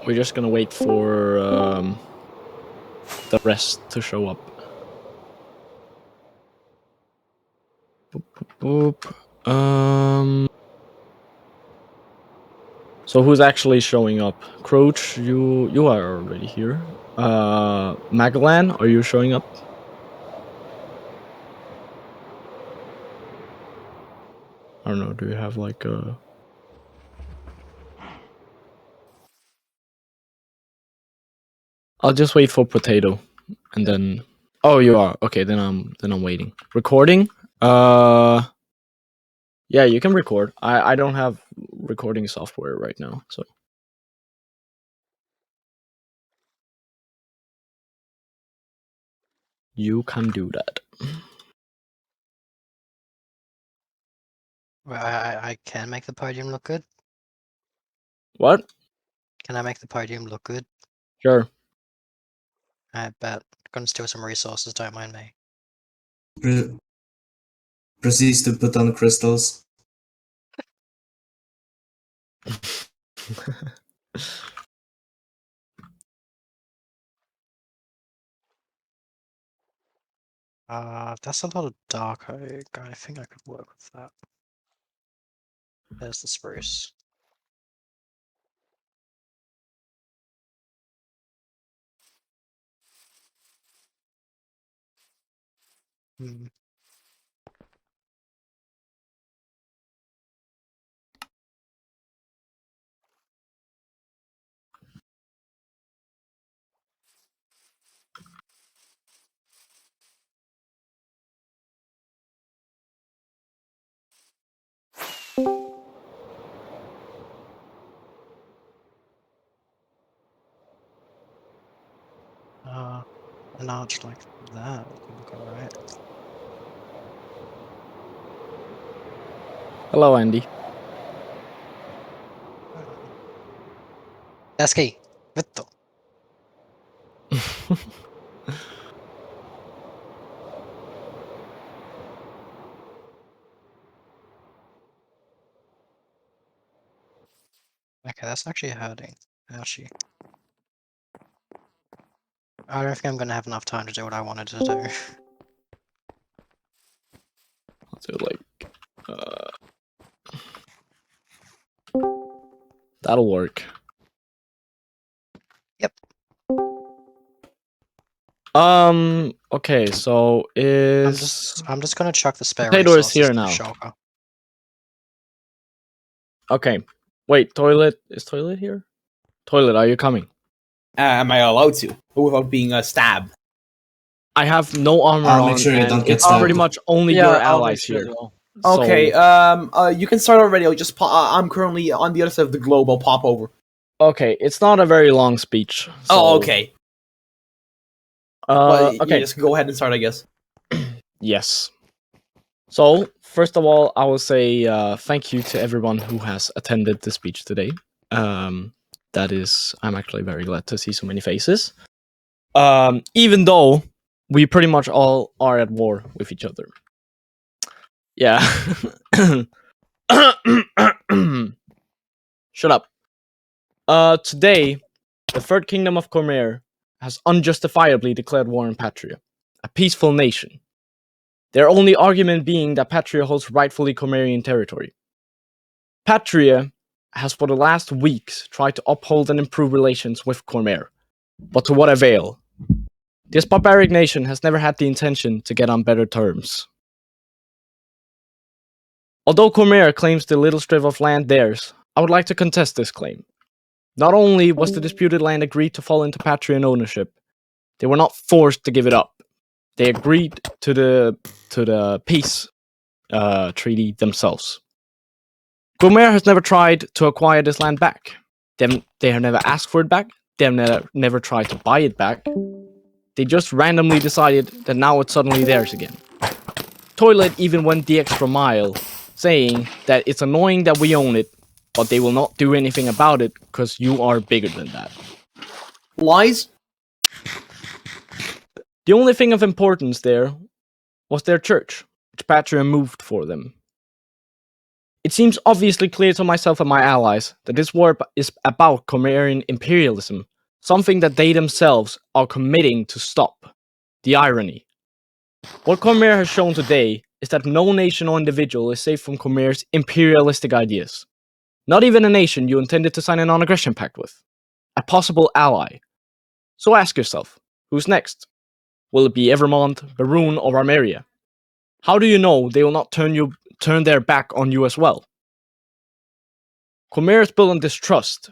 We're just gonna wait for the rest to show up. Boop, boop, boop. So who's actually showing up? Croach, you are already here. Magellan, are you showing up? I don't know, do you have like a... I'll just wait for Potato, and then... Oh, you are. Okay, then I'm waiting. Recording? Yeah, you can record. I don't have recording software right now, so... You can do that. Well, I can make the podium look good. What? Can I make the podium look good? Sure. I bet. Gonna steal some resources, don't mind me. Proceeds to put on crystals. That's a lot of dark oak. I think I could work with that. There's the spruce. Hmm. An arch like that would look alright. Hello, Andy. Eski! Vittu! Okay, that's actually hurting. Ouchie. I don't think I'm gonna have enough time to do what I wanted to do. I'll do like... That'll work. Yep. Okay, so is... I'm just gonna chuck the spare Potato is resources here to now. Shulker. Okay. Wait, Toilet... Is Toilet here? Toilet, are you coming? Am I allowed to? Without being stabbed? I have no armor I'll on, make sure you and don't get it's pretty stabbed. much only Yeah, your I'll make allies sure here. as well. Okay, So, you can start already. I'll just I'm currently on the other side of the globe. I'll pop over. okay, it's not a very long speech. Oh, so, okay. Well, okay. yeah, just go ahead and start, I guess. Yes. So, first of all, I will say thank you to everyone who has attended the speech today. That is, I'm actually very glad to see so many faces. Even though we pretty much all are at war with each other. Yeah. Shut up. Today, the Third Kingdom of Cormere has unjustifiably declared war on Patria, a peaceful nation. Their only argument being that Patria holds rightfully Cormerian territory. Patria has for the last weeks tried to uphold and improve relations with Cormere, but to what avail? This barbaric nation has never had the intention to get on better terms. Although Cormere claims the little strip of land theirs, I would like to contest this claim. Not only was the disputed land agreed to fall into Patrian ownership, they were not forced to give it up. They agreed to the peace treaty themselves. Cormere has never tried to acquire this land back. They have never asked for it back. They have never tried to buy it back. They just randomly decided that now it's suddenly theirs again. Toilet even went the extra mile, saying that it's annoying that we own it, but they will not do anything about it because you are bigger than that. Lies? The only thing of importance there was their church, which Patrian moved for them. It seems obviously clear to myself and my allies that this war is about Cormerian imperialism, something that they themselves are committing to stop. The irony. What Cormere has shown today is that no nation or individual is safe from Cormere's imperialistic ideas. Not even a nation you intended to sign a non-aggression pact with. A possible ally. So ask yourself, who's next? Will it be Evermond, Baroon, or Armeria? How do you know they will not turn their back on you as well? Cormere is built on distrust.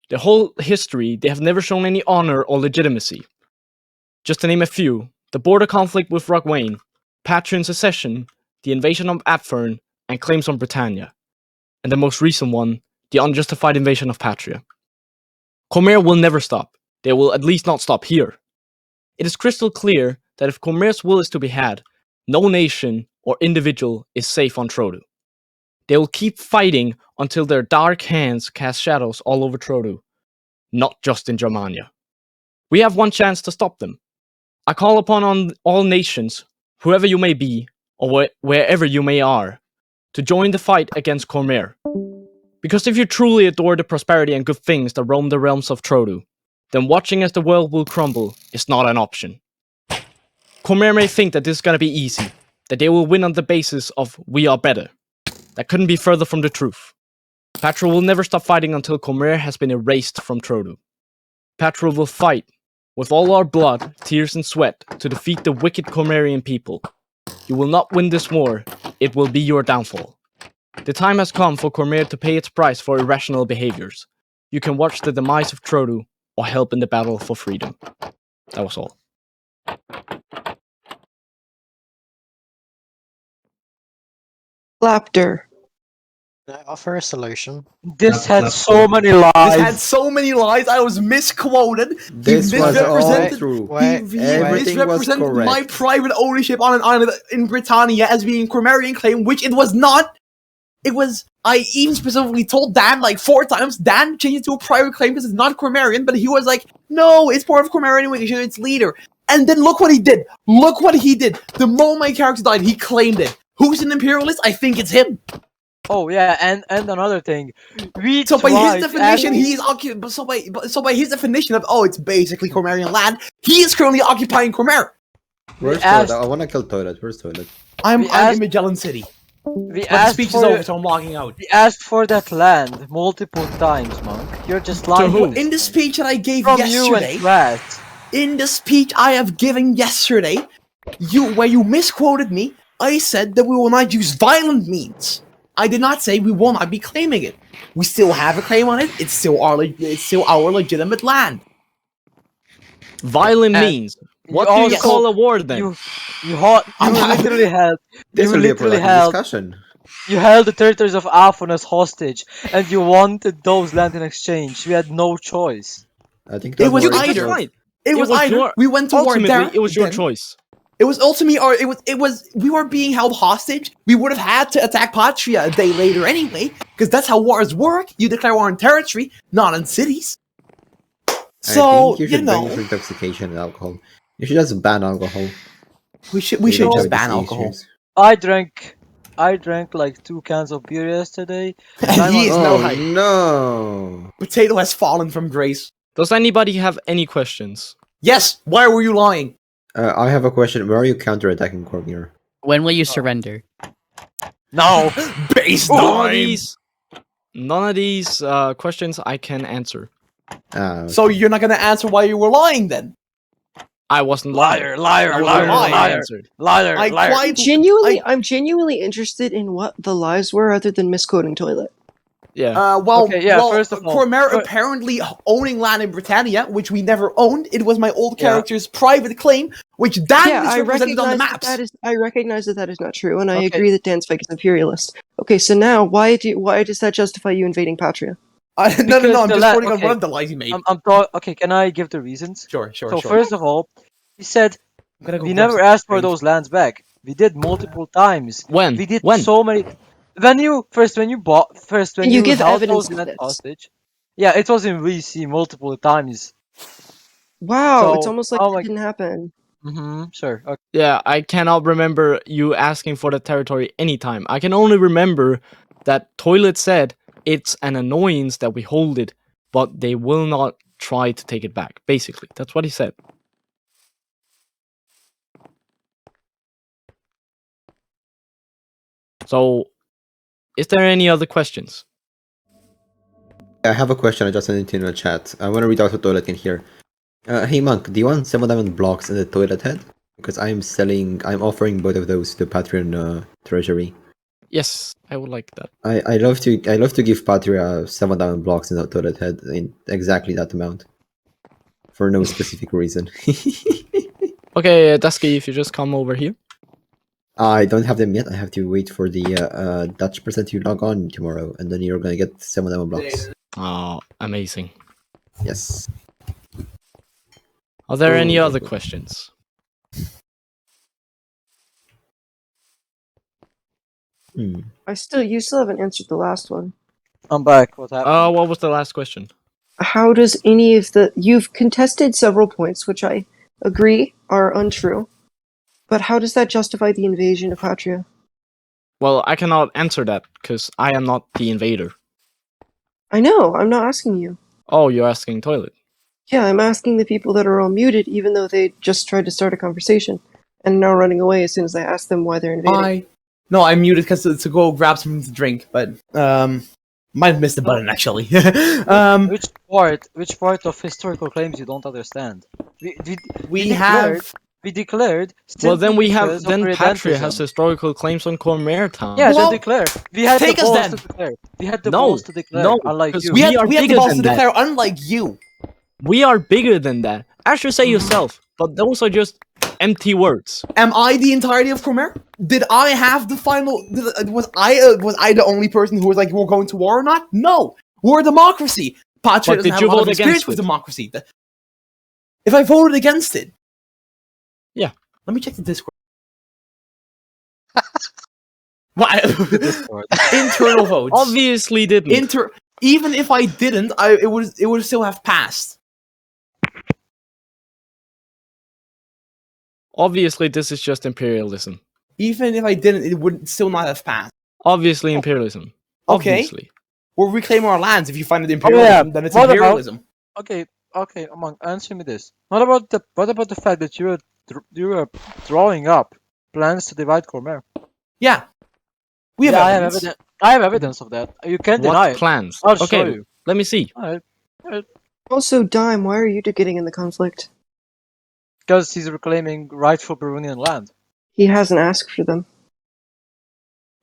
Their whole history, they have never shown any honor or legitimacy. Just to name a few, the border conflict with Rogwain, Patrian secession, the invasion of Apfern, and claims on Britannia. And the most recent one, the unjustified invasion of Patria. Cormere will never stop. They will at least not stop here. It is crystal clear that if Cormere's will is to be had, no nation or individual is safe on Trodu. They will keep fighting until their dark hands cast shadows all over Trodu, not just in Germania. We have one chance to stop them. I call upon all nations, whoever you may be, or wherever you may are, to join the fight against Cormere. Because if you truly adore the prosperity and good things that roam the realms of Trodu, then watching as the world will crumble is not an option. Cormere may think that this is gonna be easy, that they will win on the basis of we are better. That couldn't be further from the truth. Patra will never stop fighting until Cormere has been erased from Trodu. Patra will fight, with all our blood, tears and sweat, to defeat the wicked Cormerian people. You will not win this war, it will be your downfall. The time has come for Cormere to pay its price for irrational behaviors. You can watch the demise of Trodu, or help in the battle for freedom. That was all. Laughter. Can I offer a solution? This Clap, had clap, so clap. many This had lies. so many lies. I was misquoted. This He was all misrepresented- true. Wait, Everything was misrepresented my correct. private ownership on an island in Britannia as being Cormerian claim, which it was not. It was. I even specifically told Dan like 4 times. Dan changed it to a private claim because it's not Cormerian, but he was like, "No, it's part of Cormerian anyway. You should its leader." And then look what he did. Look what he did. The moment my character died, he claimed it. Who's an imperialist? I think it's him. Oh yeah, and another thing, we So by tried his definition, asking- he's occupied. So by his definition of it's basically Cormerian land, he is currently occupying Cormere. Where's asked- toilet? I wanna kill toilet. Where's toilet? I'm We in asked- Magellan City. we But the asked speech is for over, so I'm logging out. we asked for that land multiple times, Monk. You're just lying. who? In the speech that I gave From you yesterday, and Rat. in the speech I have given yesterday, where you misquoted me, I said that we will not use violent means. I did not say we will not be claiming it. We still have a claim on it. It's still our legitimate land. Violent And means. What you do you also- call a war then? You I'm not- literally held This you will be a literally productive held discussion. you held the territories of Afon as hostage, and you wanted those land in exchange. We had no choice. I think It that was war is That's either- about- right. It was either your- we went to war Ultimately, there. it was your then- choice. It was ultimately, or it was we were being held hostage. We would have had to attack Patria a day later anyway, because that's how wars work. You declare war on territory, not on cities. So I think you you should know, bring intoxication and alcohol. You should just ban alcohol. we should You just don't have ban these alcohol. issues. I drank like 2 cans of beer yesterday. And I'm he is on- no Oh hype. no! Potato has fallen from grace. Does anybody have any questions? Yes. Why were you lying? I have a question. Where are you counterattacking Cormere? When will you surrender? No. Base None of time. these questions I can answer. So you're not gonna answer why you were lying then? I wasn't lying. Liar, liar, I was liar, lying. I liar, answered. liar, I liar. quite I'm genuinely interested in what the lies were other than misquoting toilet. Yeah. Okay, yeah, first of all- Cormere fir- apparently owning land in Britannia, which we never owned. It was my old Yeah. character's private claim, which Dan Yeah, I misrepresented on the recognize maps. I recognize that is not true, and I Okay. agree that Dan Spike is imperialist. Okay, so now why does that justify you invading Patria? No, Because I'm the just la- quoting on okay. one of the lies he made. Okay, can I give the reasons? Sure. So first of all, he said I'm gonna go we grab never some asked for drinks. those lands back. We did multiple times. When? We did When? so many. When you And you give held evidence those of lands this. hostage. Yeah, it was in VC multiple times. Wow, it's So- almost like oh it my- didn't happen. Sure. Okay. Yeah, I cannot remember you asking for the territory anytime. I can only remember that Toilet said it's an annoyance that we hold it, but they will not try to take it back. Basically, that's what he said. So, is there any other questions? I have a question. I just sent it in the chat. I want to read out the toilet in here. Hey Monk, do you want 7 diamond blocks in the toilet head? Because I'm offering both of those to Patrian treasury. Yes, I would like that. I love to give Patria 7 diamond blocks in the toilet head in exactly that amount. For no specific reason. Okay, Dusky, if you just come over here. I don't have them yet. I have to wait for the Dutch person to log on tomorrow, and then you're gonna get 7 diamond blocks. Oh, amazing. Yes. Are there any Oh, other good. questions? You still haven't answered the last one. I'm back. What happened? What was the last question? How does any of you've contested several points, which I agree are untrue, but how does that justify the invasion of Patria? Well, I cannot answer that because I am not the invader. I know, I'm not asking you. Oh, you're asking Toilet. Yeah, I'm asking the people that are all muted, even though they just tried to start a conversation and now running away as soon as I ask them why they're invading. I muted because to go grab something to drink, but might have missed the button actually. Which part of historical claims you don't understand? We have. We declared. Well, then simply we have. because of Then Patria redentism. has historical claims on Cormere town. Yeah, Well, then declare. We had the take us balls then. to declare. We had the No, balls to declare. no, unlike 'cause you. we We had are the bigger balls than to that. declare, unlike you. We are bigger than that. Actually, say yourself. But those are just empty words. Am I the entirety of Cormere? Did I have the final? Was I the only person who was like, we're going to war or not? No, we're a democracy. Patrian But doesn't did have you a lot of vote experience against with it? democracy. If I voted against it, Yeah. Let me check the Discord. Why? Discord. Internal votes. Obviously didn't. Even if I didn't, it would still have passed. Obviously, this is just imperialism. Even if I didn't, it would still not have passed. Obviously, imperialism. Okay. Obviously. We're reclaiming our lands. If you find it imperialism, then it's What about- imperialism. Okay, Among, answer me this. What about the fact that you were drawing up plans to divide Cormere? Yeah. We have evidence. I have evidence of that. You can't deny What it. plans? I'll show Okay, you. let me see. Alright. Also, Dime, why are you getting in the conflict? Because he's reclaiming rightful Baronian land. He hasn't asked for them.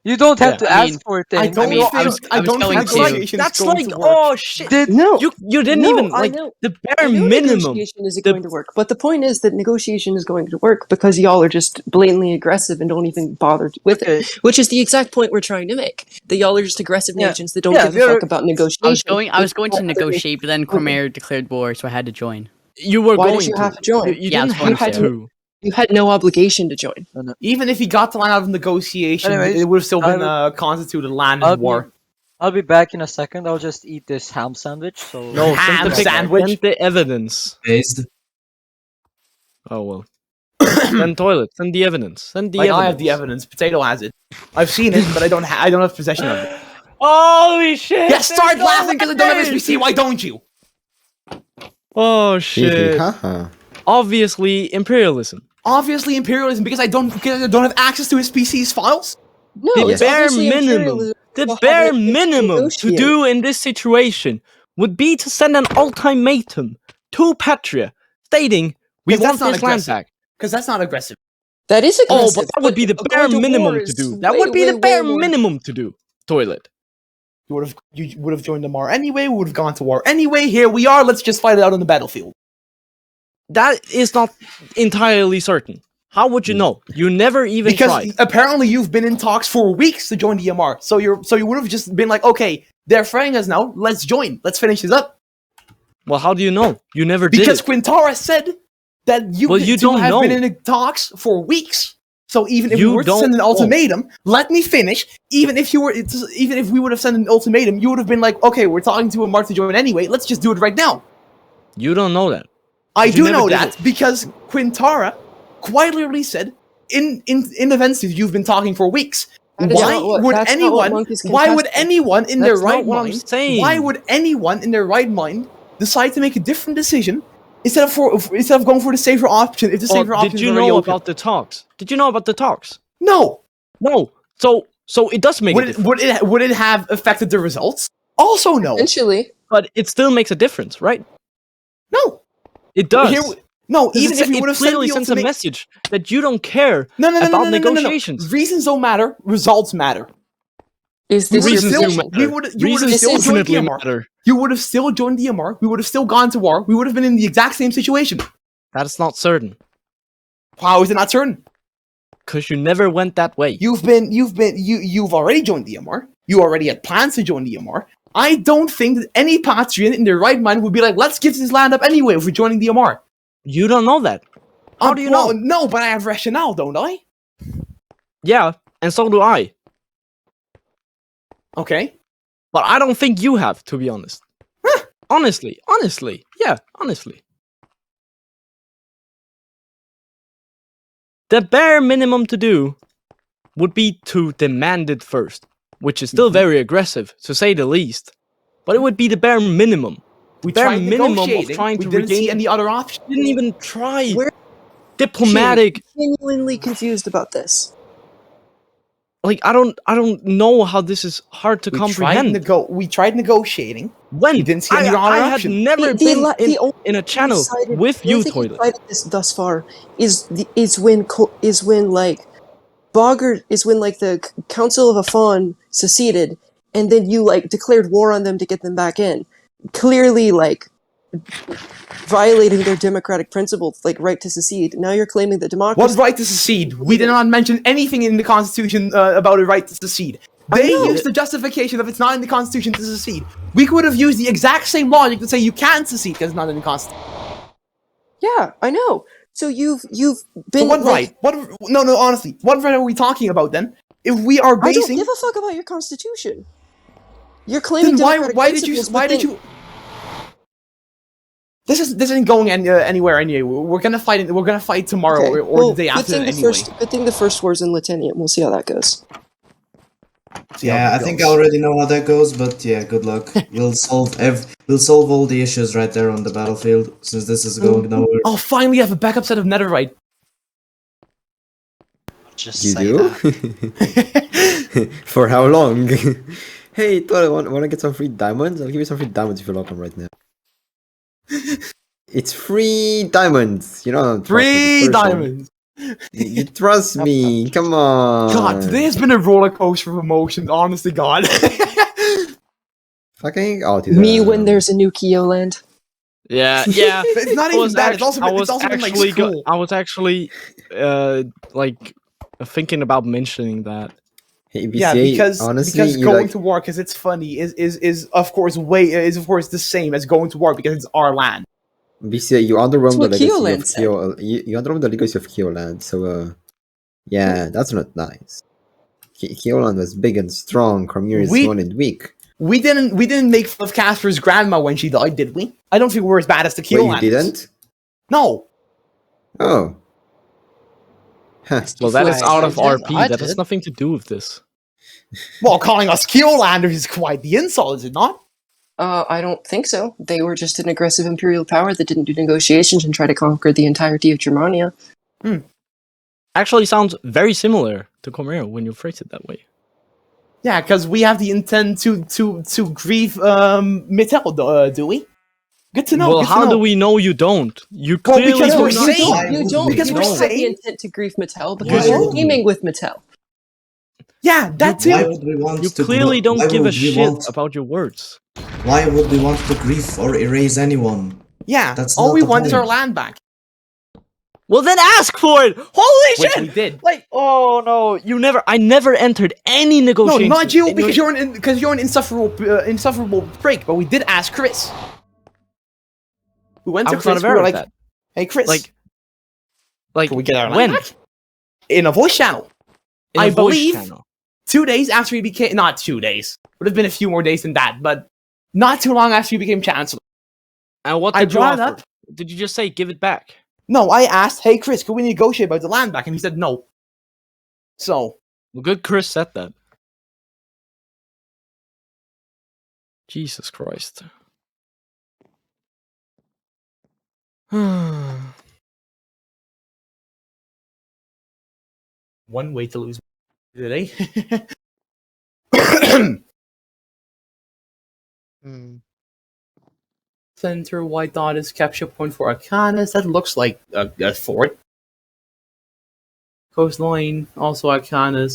You don't have Yeah. to I mean, ask for I things. don't mean, think I was think going to- negotiations That's going like, to work. oh shit. Did No, You didn't no, even, I like, know. the bare I know minimum. negotiation isn't The- going to work, but the point is that negotiation is going to work because y'all are just blatantly aggressive and don't even bother with Okay. it. Which is the exact point we're trying to make. That y'all are just aggressive Yeah. nations that don't Yeah, give a they're- fuck about negotiation. I was going to negotiate, but then Cormere declared war, so I had to join. You were Why going did you to. have to join? You Yeah, I didn't was going have to. to. You had no obligation to join. Even if he got the land out of negotiation, Anyways, it would have still been I'll- constituted land I'll of war. I'll be back in a second. I'll just eat this ham sandwich. So No, Ham send the sandwich. Send the evidence. Based. Oh well. Send toilet. Send the evidence. Send the Like evidence. I have the evidence. Potato has it. I've seen it, but I don't have possession of it. Holy shit! Yeah, start laughing because I don't have SBC. Why don't you? Oh Hee hee shit! haha. Obviously, imperialism. Obviously imperialism because I don't have access to his PC's files. No, The it's bare obviously minimum. imperialism. The We'll have bare it minimum to negotiate. do in this situation would be to send an ultimatum to Patria, stating we 'Cause want that's not this land aggressive. back. Because that's not aggressive. That is Oh, aggressive. but that would be the going bare to war minimum is to do. That way, would be the way, bare way more- minimum to do. Toilet. You would have joined the war anyway. We would have gone to war anyway. Here we are. Let's just fight it out on the battlefield. That is not entirely certain. How would you know? You never even Because tried. apparently you've been in talks for weeks to join the EMR. So you would have just been like, okay, they're fraying us now. Let's join. Let's finish this up. Well, how do you know? You never did Because it. Quintara said that you, Well, you two don't have know. been in talks for weeks. So even if You we were to don't send an know. ultimatum, let me finish. Even if we would have sent an ultimatum, you would have been like, okay, we're talking to Amar to join anyway. Let's just do it right now. You don't know that. I You do never know did that because Quintara quite literally said in events that you've been talking for weeks. That is Why not what- would that's not what anyone? Monk is Why would contesting. anyone in That's their not right what I'm mind? saying. Why would anyone in their right mind decide to make a different decision instead of going for the safer option? If the Well, safer option did is you already know open? about the talks? Did you know about the talks? No. No. So it does make a difference. Would it have affected the results? Also, no. Essentially, But it still makes a difference, right? No. It does. No. 'Cause Even if you would have it sent clearly the sends a ultimatum. message that you don't care No. about negotiations. Reasons don't matter. Results matter. is this your Reasons do position? matter. You would have Reasons still joined the definitely MR. matter. You would have still joined the MR. We would have still gone to war. We would have been in the exact same situation. That's not certain. How is it not certain? Because you never went that way. You've already joined the MR. You already had plans to join the MR. I don't think that any Patrian in their right mind would be like, let's give this land up anyway if we're joining the MR. You don't know that. How do you know? No, but I have rationale, don't I? Yeah, and so do I. Okay. But I don't think you have, to be honest. Huh. Honestly. Yeah, honestly. The bare minimum to do would be to demand it first, which is still very aggressive, to say the least. But it would be the bare minimum. We Bare tried minimum of negotiating. trying we to didn't see regain- any other option. Didn't even try. We're Diplomatic. genuinely confused about this. Like I don't know how this is hard to comprehend. We tried negotiating. When We didn't see any other I had option. never been only in a channel decided- with the you, only thing Toilet. decided this thus far is when like Boggart is when like the Council of Afon seceded, and then you like declared war on them to get them back in. Clearly, like violating their democratic principles, like right to secede. Now you're claiming that democracy. What right to secede? We did not mention anything in the Constitution about a right to secede. They used the justification of it's not in the Constitution to secede. We could have used the exact same logic to say you can't secede because it's not in the Constitution. Yeah, I know. So you've been. So what like, right? No, honestly, what right are we talking about then? If we are I don't basing, give a fuck about your constitution. You're claiming then democratic why did you? principles, Why but did you? This isn't going anywhere anyway. We're gonna fight. We're gonna fight tomorrow Okay, or the day after good anyway. Good thing the first war's in Latinium. We'll see how that goes. See how Yeah, it I think I goes. already know how that goes, but yeah, good luck. We'll solve all the issues right there on the battlefield, since this is going nowhere. Oh, finally, have a backup set of netherite. Just You say do? that. For how long? Hey, Toilet, wanna get some free diamonds? I'll give you some free diamonds if you lock them right now. It's free diamonds! You know, Free diamonds. You trust me, come on! God, today has been a roller coaster of emotions. Honest to God. Fucking out Me when there's a new Keoland. Yeah. It's not even that. It's also been like school. I was actually like thinking about mentioning that. Hey, BCA, Yeah, because honestly, you going like, to war because it's funny is of course the same as going to war because it's our land. BCA, you underwhelmed the That's legacy what of Keoland said. Keo. You underwhelmed the legacy of Keoland, so yeah, that's not nice. Keoland was big and strong. Cormere is We- small and weak. We didn't make fun of Casper's grandma when she died, did we? I don't think we're as bad as the Wait, you Keolanders. didn't? No. Oh. Huh. Well, that is Well, out of I did. RP. I That has did. nothing to do with this. Well, calling us Keolanders is quite the insult, is it not? I don't think so. They were just an aggressive imperial power that didn't do negotiations and try to conquer the entirety of Germania. Actually, sounds very similar to Cormere when you phrase it that way. Yeah, because we have the intent to grieve Mittel, do we? Good to know. Well, good to how know. do we know you don't? You Well, clearly because do we're not. saying- Why You would don't. we? Because You we're don't have the saying- intent to grief Mattel Why because you're would we? teaming with Mattel. Yeah, that too. Why would we want You to? clearly why don't give a would we shit want- about your words. Why would we want to grief or erase anyone? Yeah, That's all not we the want is our point. land back. Well, then ask for it. Holy Which shit! we did. Like, oh no, I never entered any No, negotiations. not you, And because you're an insufferable prick. But we did ask Chris. We went I to was not Chris. We aware were of like, that. "Hey, Chris, Like, can we get our land when? back?" In a voice channel. In a I voice believe- channel. 2 days after he became, not 2 days, would have been a few more days than that, but not too long after he became chancellor. And what I did you brought offer? up- Did you just say give it back? No, I asked, "Hey, Chris, can we negotiate about the land back?" And he said no. So Well, good Chris said that. Jesus Christ. One way to lose today. Hmm. Center white dot is capture point for Arcanas. That looks like a fort. Coastline, also Arcanas.